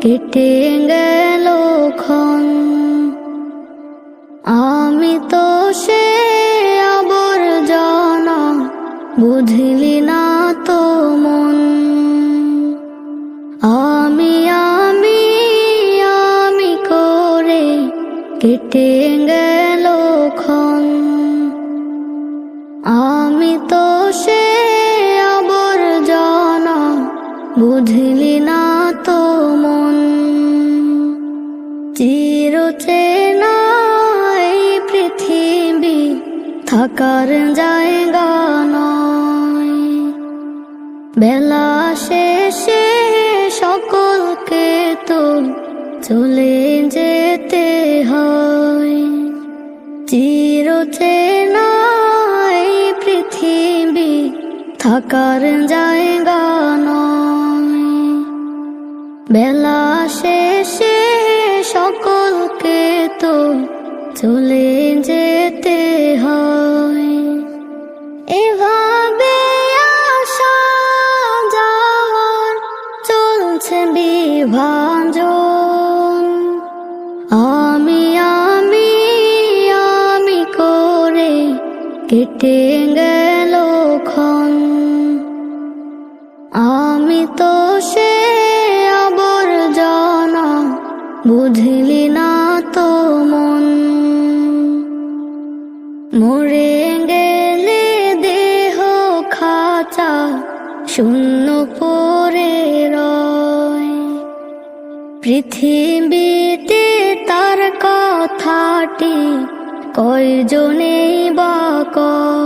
কেটে গেল ক্ষণ। আমি তো সে আবর্জনা, বুঝলি না তো মন। আমি আমি আমি করে কেটে গেল ক্ষণ। আমি তো সে আবর্জনা, বুঝলি না তো মন। চিরচেনা এই পৃথিবী থাকার জায়গা নয়। বেলা শেষে সকলকে তো চলে যেতে হয়। চিরচেনা এই পৃথিবী থাকার জায়গা নয়। বেলা শেষে সকলকে তো চলে যেতে হয়। এভাবে আসা যাওয়ার চলছে বিভাজন। আমি আমি আমি করে কেটে গেল ক্ষণ। আমি তো সে আবর্জনা, বুঝলি না তো মন। মরে গেলে দেহ খাঁচা শূন্য পড়ে রয়। পৃথিবীতে তার কথাটি কয়জনেই বা কয়।